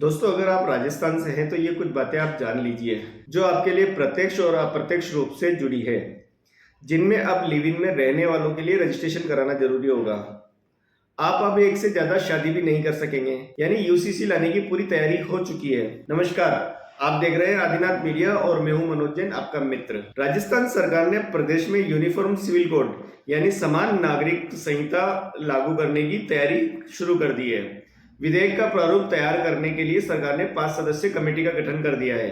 दोस्तों, अगर आप राजस्थान से हैं तो ये कुछ बातें आप जान लीजिए जो आपके लिए प्रत्यक्ष और अप्रत्यक्ष रूप से जुड़ी है, जिनमें अब लिव इन में रहने वालों के लिए रजिस्ट्रेशन कराना जरूरी होगा। आप अब एक से ज्यादा शादी भी नहीं कर सकेंगे, यानी यूसीसी लाने की पूरी तैयारी हो चुकी है। नमस्कार, आप देख रहे हैं आदिनाथ मीडिया और मैं हूं मनोज जैन, आपका मित्र। राजस्थान सरकार ने प्रदेश में यूनिफॉर्म सिविल कोड यानी समान नागरिक संहिता लागू करने की तैयारी शुरू कर दी है। विधेयक का प्रारूप तैयार करने के लिए सरकार ने 5 सदस्यीय कमेटी का गठन कर दिया है।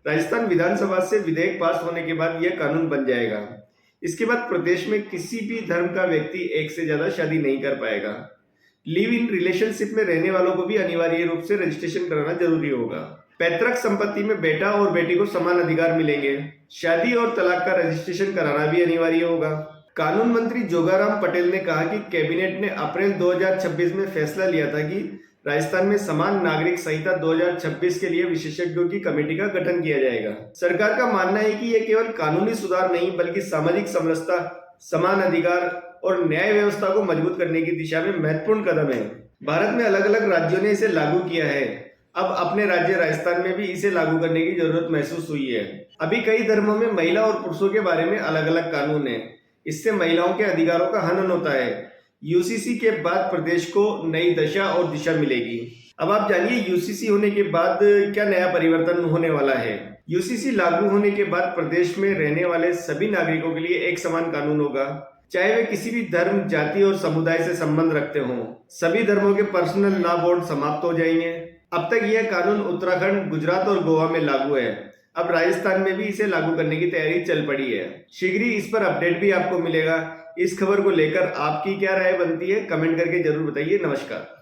राजस्थान विधानसभा से विधेयक पास होने के बाद यह कानून बन जाएगा। इसके बाद प्रदेश में किसी भी धर्म का व्यक्ति एक से ज्यादा शादी नहीं कर पाएगा। लिव इन रिलेशनशिप में रहने वालों को भी अनिवार्य रूप से रजिस्ट्रेशन कराना जरूरी होगा। पैतृक संपत्ति में बेटा और बेटी को समान अधिकार मिलेंगे। शादी और तलाक का रजिस्ट्रेशन कराना भी अनिवार्य होगा। कानून मंत्री जोगाराम पटेल ने कहा कि कैबिनेट ने अप्रैल 2026 में फैसला लिया था कि राजस्थान में समान नागरिक संहिता 2026 के लिए विशेषज्ञों की कमेटी का गठन किया जाएगा। सरकार का मानना है कि यह केवल कानूनी सुधार नहीं बल्कि सामाजिक समरसता, समान अधिकार और न्याय व्यवस्था को मजबूत करने की दिशा में महत्वपूर्ण कदम है। भारत में अलग अलग राज्यों ने इसे लागू किया है। अब अपने राज्य राजस्थान में भी इसे लागू करने की जरूरत महसूस हुई है। अभी कई धर्मों में महिला और पुरुषों के बारे में अलग अलग कानून है। इससे महिलाओं के अधिकारों का हनन होता है। यूसीसी के बाद प्रदेश को नई दशा और दिशा मिलेगी। अब आप जानिए यूसीसी होने के बाद क्या नया परिवर्तन होने वाला है। यूसीसी लागू होने के बाद प्रदेश में रहने वाले सभी नागरिकों के लिए एक समान कानून होगा, चाहे वे किसी भी धर्म, जाति और समुदाय से संबंध रखते हों। सभी धर्मों के पर्सनल लॉ बोर्ड समाप्त हो जाएंगे। अब तक यह कानून उत्तराखंड, गुजरात और गोवा में लागू है। अब राजस्थान में भी इसे लागू करने की तैयारी चल पड़ी है। शीघ्र ही इस पर अपडेट भी आपको मिलेगा। इस खबर को लेकर आपकी क्या राय बनती है, कमेंट करके जरूर बताइए। नमस्कार।